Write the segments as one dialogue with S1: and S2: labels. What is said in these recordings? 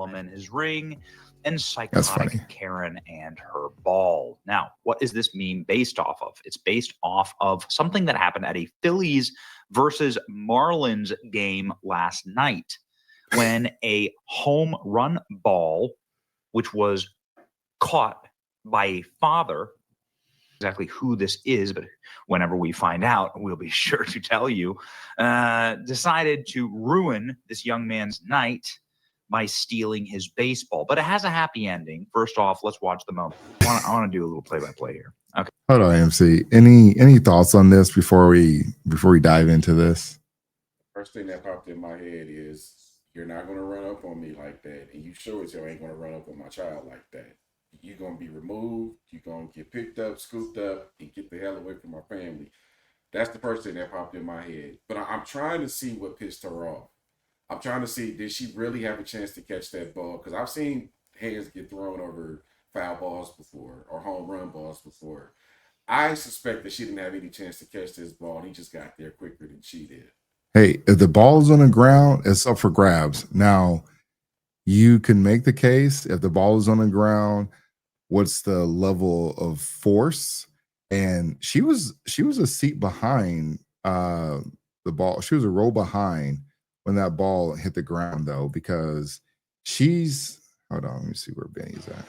S1: Solomon his ring, and
S2: That's funny.
S1: psychotic Karen and her ball. Now, what is this meme based off of? It's based off of something that happened at a Phillies versus Marlins game last night when a home run ball, which was caught by a father, exactly who this is, but whenever we find out, we'll be sure to tell you, decided to ruin this young man's night by stealing his baseball. But it has a happy ending. First off, let's watch the moment. I want to do a little play-by-play here. Okay.
S2: Hold on, MC. Any thoughts on this before we dive into this?
S3: First thing that popped in my head is you're not going to run up on me like that, and you sure as hell ain't going to run up on my child like that. You're going to be removed. You're going to get picked up, scooped up, and get the hell away from my family. That's the first thing that popped in my head. But I'm trying to see what pissed her off. I'm trying to see, did she really have a chance to catch that ball? Because I've seen hands get thrown over foul balls before or home run balls before. I suspect that she didn't have any chance to catch this ball, and he just got there quicker than she did.
S2: Hey, if the ball's on the ground, it's up for grabs. Now, you can make the case if the ball is on the ground, what's the level of force? And she was a seat behind the ball. She was a row behind when that ball hit the ground, though, because hold on, let me see where Benny's at.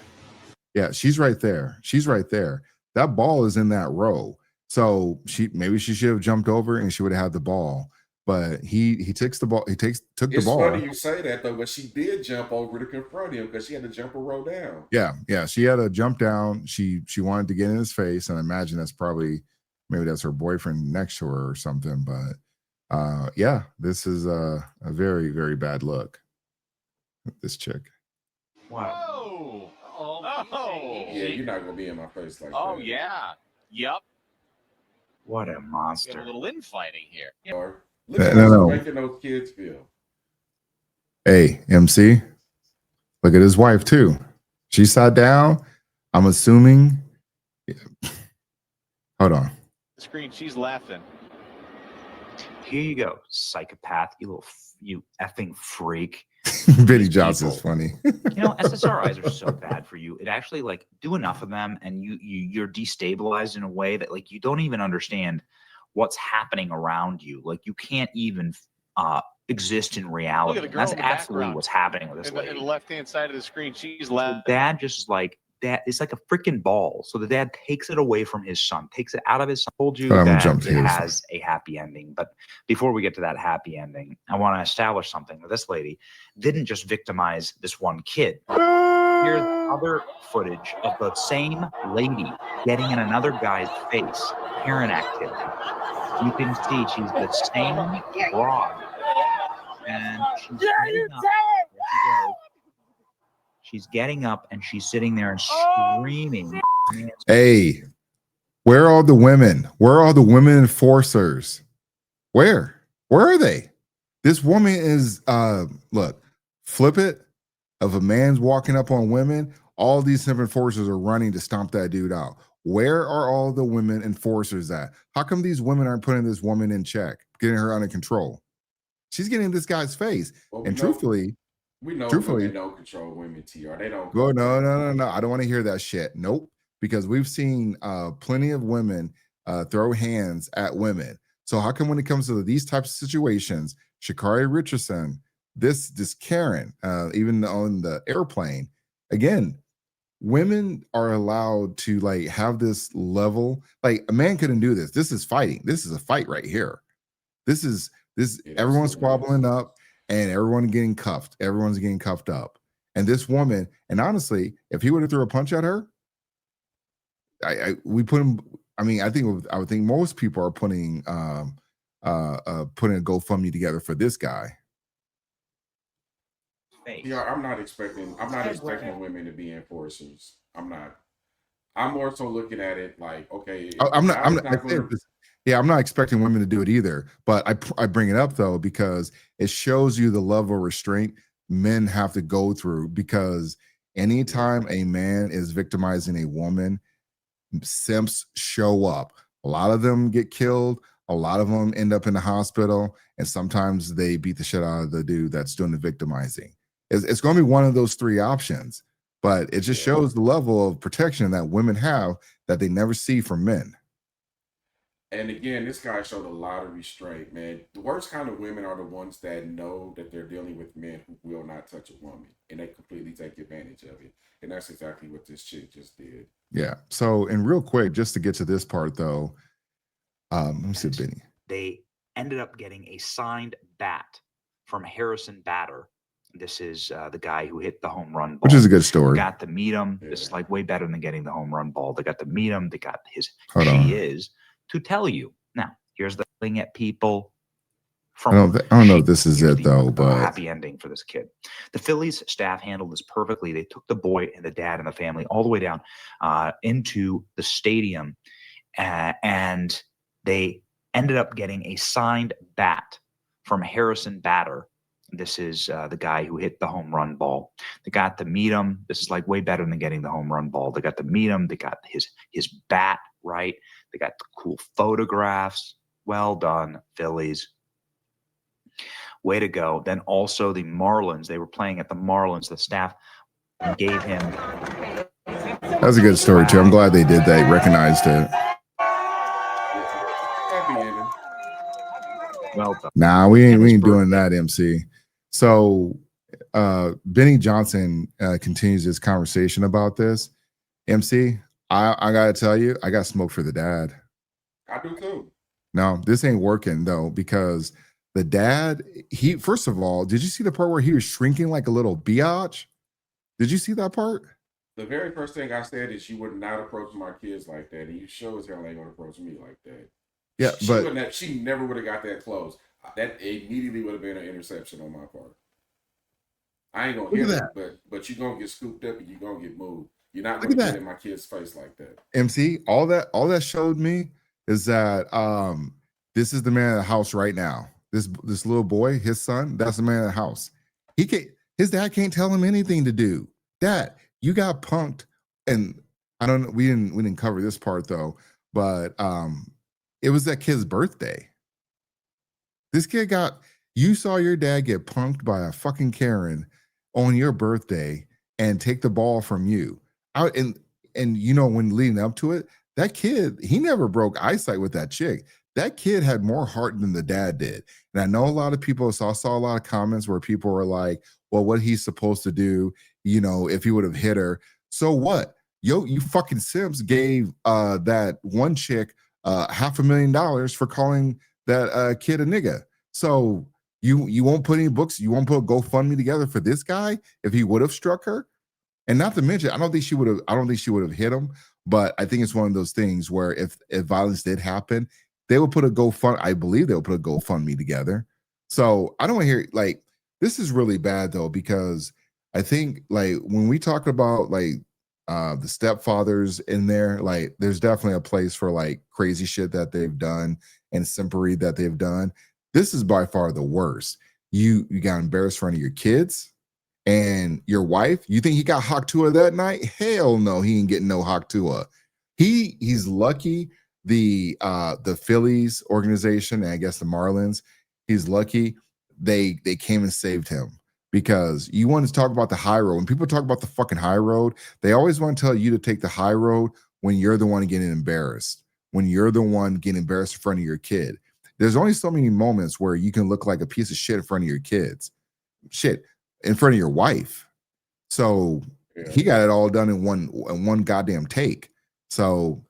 S2: Yeah, she's right there. She's right there. That ball is in that row. So maybe she should have jumped over and she would have had the ball. But he takes the ball. Took the ball.
S3: It's funny you say that though, but she did jump over to confront him because she had to jump a row down.
S2: Yeah, she had to jump down. She wanted to get in his face, and I imagine maybe that's her boyfriend next to her or something. But yeah, this is a very, very bad look. This chick.
S1: Wow.
S4: Oh.
S3: Yeah, you're not gonna be in my face like that.
S4: Oh yeah. Yep.
S1: What a
S4: Get
S1: monster.
S4: a little infighting here.
S3: Or look at how she's making those kids feel.
S2: Hey, MC, look at his wife too. She sat down. I'm assuming. Hold on.
S4: The screen. She's laughing.
S1: Here you go, psychopath, you effing freak.
S2: Benny Johnson's funny.
S1: SSRIs are so bad for you. It actually do enough of them, and you're destabilized in a way that you don't even understand what's happening around you. You can't even exist in reality.
S4: Look at the girl
S1: That's
S4: in the
S1: absolutely
S4: background.
S1: what's happening with this
S4: In
S1: lady.
S4: the left-hand side of the screen, she's
S1: The
S4: laughing.
S1: dad just is like that. It's like a freaking ball. So the dad takes it away from his son, takes it out of his son. I told you that it has a happy ending. But before we get to that happy ending, I want to establish something. This lady didn't just victimize this one kid. Here's other footage of the same lady getting in another guy's face. Parent activity. You can see she's the same broad. And she's getting up. There she goes. She's getting up and she's sitting there and screaming.
S2: Hey, where are the women? Where are the women enforcers? Where are they? This woman is look, flip it. If a man's walking up on women, all these enforcers are running to stomp that dude out. Where are all the women enforcers at? How come these women aren't putting this woman in check, getting her under control? She's getting this guy's face. Truthfully,
S3: women don't control women, TR. They don't.
S2: Go, no. I don't want to hear that shit. Nope. Because we've seen plenty of women throw hands at women. So how come when it comes to these types of situations, Sha'Carri Richardson, this Karen, even on the airplane, again, women are allowed to have this level. A man couldn't do this. This is fighting. This is a fight right here. This everyone's squabbling up and everyone's getting cuffed up. And this woman, and honestly, if he would have threw a punch at her, I would think most people are putting a GoFundMe together for this guy.
S3: Yeah, I'm not expecting women to be enforcers. I'm not. I'm more so looking at it okay.
S2: I'm not expecting women to do it either. But I bring it up though because it shows you the level of restraint men have to go through. Because anytime a man is victimizing a woman, simps show up. A lot of them get killed. A lot of them end up in the hospital, and sometimes they beat the shit out of the dude that's doing the victimizing. It's going to be one of those three options, but it just shows the level of protection that women have that they never see from men.
S3: And again, this guy showed a lot of restraint, man. The worst kind of women are the ones that know that they're dealing with men who will not touch a woman, and they completely take advantage of it. And that's exactly what this chick just did.
S2: Yeah. So, and real quick, just to get to this part though, let me see, Benny.
S1: They ended up getting a signed bat from Harrison Bader. This is the guy who hit the home run ball.
S2: Which is a good story.
S1: Got to meet him.
S3: Yeah.
S1: This is like way better than getting the home run ball. They got to meet him. They got his
S2: Hold on.
S1: she is to tell you. Now, here's the thing at people.
S2: I don't know if this is it though, but
S1: happy ending for this kid. The Phillies staff handled this perfectly. They took the boy and the dad and the family all the way down into the stadium, and they ended up getting a signed bat from Harrison Bader. This is the guy who hit the home run ball. They got to meet him. This is like way better than getting the home run ball. They got to meet him. They got his bat, right? They got the cool photographs. Well done, Phillies. Way to go. Then also the Marlins. They were playing at the Marlins. The staff gave him.
S2: That's a good story too. I'm glad they did that. Recognized it.
S3: Happy ending.
S1: Well done.
S2: Nah, we ain't
S1: birthday.
S2: doing that, MC. So Benny Johnson continues this conversation about this. MC, I gotta tell you, I got smoke for the dad.
S3: I do too.
S2: No, this ain't working though, because the dad, he first of all, did you see the part where he was shrinking like a little biatch? Did you see that part?
S3: The very first thing I said is you would not approach my kids like that, and you sure as hell ain't gonna approach me like that.
S2: Yeah,
S3: she never would have got that close. That immediately would have been an interception on my part. I ain't gonna hit it, but you're gonna get scooped up and you're gonna get moved. You're not gonna get in my kid's face like that.
S2: MC, all that showed me is that this is the man in the house right now. This little boy, his son, that's the man in the house. His dad can't tell him anything to do. Dad, you got punked, and I don't know. We didn't cover this part though, but it was that kid's birthday. This kid you saw your dad get punked by a fucking Karen on your birthday and take the ball from you. And you know, when leading up to it, that kid, he never broke eyesight with that chick. That kid had more heart than the dad did. And I know a lot of people, so I saw a lot of comments where people were like, well, what he's supposed to do, you know, if he would have hit her. So what? Yo, you fucking simps gave that one chick $500,000 for calling that kid a nigga. So you won't put any books, you won't put a GoFundMe together for this guy if he would have struck her. And not to mention, I don't think she would have hit him, but I think it's one of those things where if violence did happen, they would put a I believe they'll put a GoFundMe together. So I don't want to hear, like, this is really bad though, because I think, like, when we talk about like the stepfathers in there, like, there's definitely a place for like crazy shit that they've done and simpery that they've done. This is by far the worst. You got embarrassed in front of your kids and your wife. You think he got Haktua that night? Hell no, he ain't getting no Haktua. He's lucky the Phillies organization, and I guess the Marlins, he's lucky they came and saved him, because you want to talk about the high road. When people talk about the fucking high road, they always want to tell you to take the high road when you're the one getting embarrassed, when you're the one getting embarrassed in front of your kid. There's only so many moments where you can look like a piece of shit in front of your kids, shit in front of your wife. So he got it all done in one goddamn take. So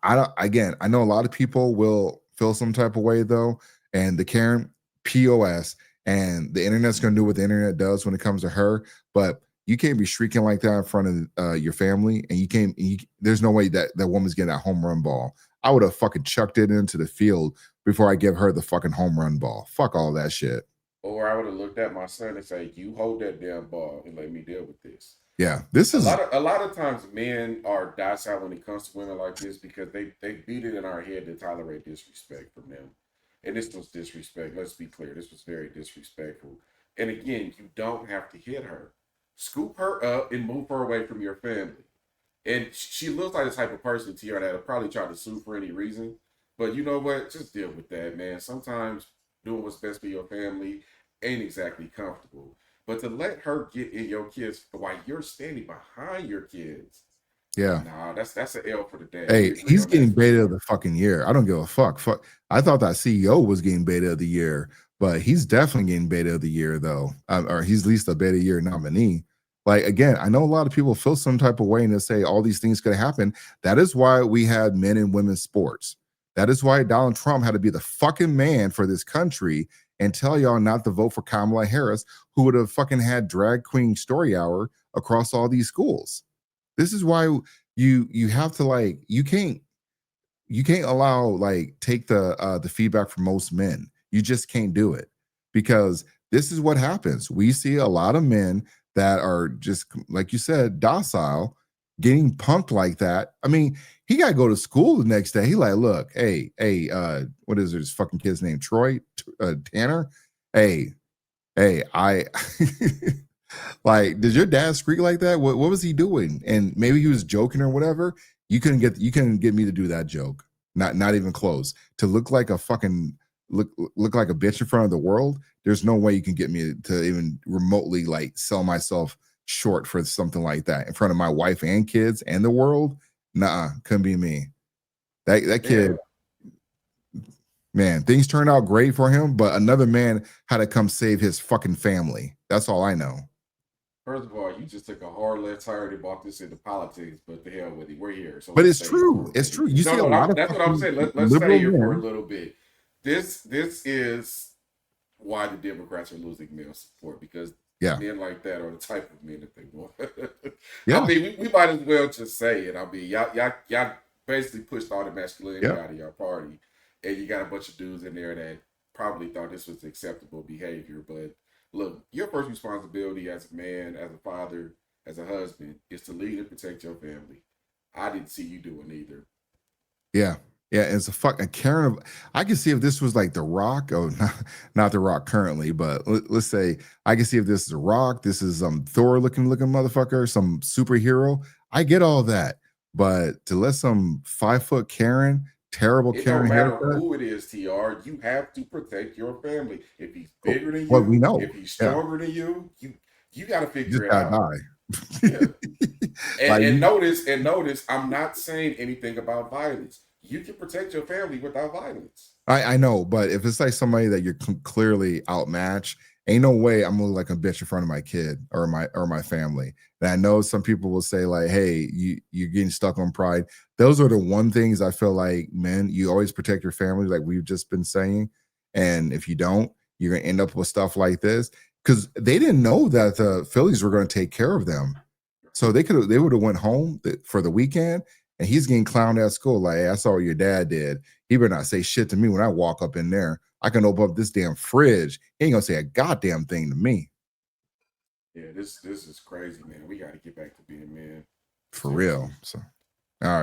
S2: I know a lot of people will feel some type of way though, and the Karen POS, and the internet's gonna do what the internet does when it comes to her, but you can't be shrieking like that in front of your family, and there's no way that woman's getting that home run ball. I would have fucking chucked it into the field before I give her the fucking home run ball. Fuck all that shit.
S3: Or I would have looked at my son and say, you hold that damn ball and let me deal with this.
S2: Yeah, this is
S3: a lot of times men are docile when it comes to women like this, because they beat it in our head to tolerate disrespect from them. And this was disrespect. Let's be clear. This was very disrespectful. And again, you don't have to hit her. Scoop her up and move her away from your family. And she looks like the type of person, Tiara, that'll probably try to sue for any reason. But you know what? Just deal with that, man. Sometimes doing what's best for your family ain't exactly comfortable. But to let her get in your kids while you're standing behind your kids,
S2: Yeah.
S3: nah, that's an L for the day.
S2: Hey,
S3: We agree
S2: he's
S3: on
S2: getting
S3: that.
S2: beta of the fucking year. I don't give a fuck. Fuck. I thought that CEO was getting beta of the year, but he's definitely getting beta of the year though. Or he's at least a beta year nominee. Like again, I know a lot of people feel some type of way and they say all these things could happen. That is why we had men and women's sports. That is why Donald Trump had to be the fucking man for this country and tell y'all not to vote for Kamala Harris, who would have fucking had drag queen story hour across all these schools. This is why you have to like you can't allow like take the feedback from most men. You just can't do it because this is what happens. We see a lot of men that are just like you said, docile, getting punked like that. I mean, he got to go to school the next day. He like, look, hey, what is his fucking kid's name? Troy Tanner. Hey, I like, did your dad scream like that? What was he doing? And maybe he was joking or whatever. You couldn't get me to do that joke. Not even close. To look like a fucking look like a bitch in front of the world. There's no way you can get me to even remotely like sell myself short for something like that in front of my wife and kids and the world. Nah, couldn't be me. That kid, man, things turned out great for him, but another man had to come save his fucking family. That's all I know.
S3: First of all, you just took a hard left turn and brought this into politics, but the hell with it. We're here. So
S2: But
S3: let's
S2: it's
S3: stay here
S2: true.
S3: for a
S2: It's
S3: minute.
S2: true. You see a
S3: No,
S2: lot of
S3: that's what I'm saying. Let's stay
S2: liberal
S3: here for a
S2: men.
S3: little bit. This is why the Democrats are losing male support because
S2: Yeah.
S3: men like that are the type of men that they want.
S2: Yeah.
S3: I mean, we might as well just say it. I mean, y'all basically pushed all the masculinity
S2: Yeah.
S3: out of your party, and you got a bunch of dudes in there that probably thought this was acceptable behavior. But look, your first responsibility as a man, as a father, as a husband, is to lead and protect your family. I didn't see you doing either.
S2: Yeah. Yeah. It's a fucking Karen of, I can see if this was like The Rock, or not The Rock currently, but let's say I can see if this is a Rock, this is Thor looking motherfucker, some superhero. I get all that. But to let some 5-foot Karen, terrible
S3: It don't
S2: Karen
S3: matter
S2: haircut,
S3: who it is, TR. You have to protect your family. If he's bigger than
S2: what we
S3: you,
S2: know.
S3: if he's
S2: Yeah.
S3: stronger than you got to
S2: You
S3: figure
S2: just
S3: it
S2: gotta
S3: out.
S2: die.
S3: Yeah.
S2: Like,
S3: And notice, I'm not saying anything about violence. You can protect your family without violence.
S2: I know, but if it's like somebody that you're clearly outmatched, ain't no way I'm gonna look like a bitch in front of my kid or my family. And I know some people will say like, "Hey, you're getting stuck on pride." Those are the one things I feel like, man, you always protect your family, like we've just been saying. And if you don't, you're gonna end up with stuff like this because they didn't know that the Phillies were going to take care of them, so they would have went home for the weekend. And he's getting clowned at school like, hey, I saw what your dad did. He better not say shit to me when I walk up in there. I can open up this damn fridge. He ain't gonna say a goddamn thing to me.
S3: Yeah, this is crazy, man. We got to get back to being men.
S2: For real. So all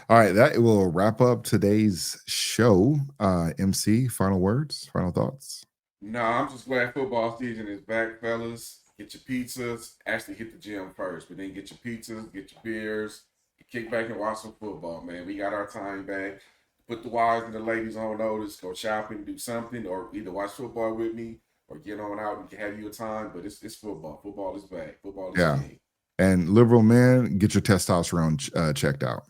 S2: right. That will wrap up today's show. MC, final words, final thoughts.
S3: No, I'm just glad football season is back, fellas. Get your pizzas. Actually, hit the gym first, but then get your pizzas, get your beers, kick back and watch some football, man. We got our time back. Put the wives and the ladies on notice. Go shopping, do something, or either watch football with me or get on out and have you a time. But it's football. Football is back. Football is
S2: Yeah.
S3: king.
S2: And liberal men, get your testosterone checked out.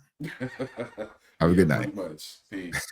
S2: Have a good night.
S3: Pretty much. Peace.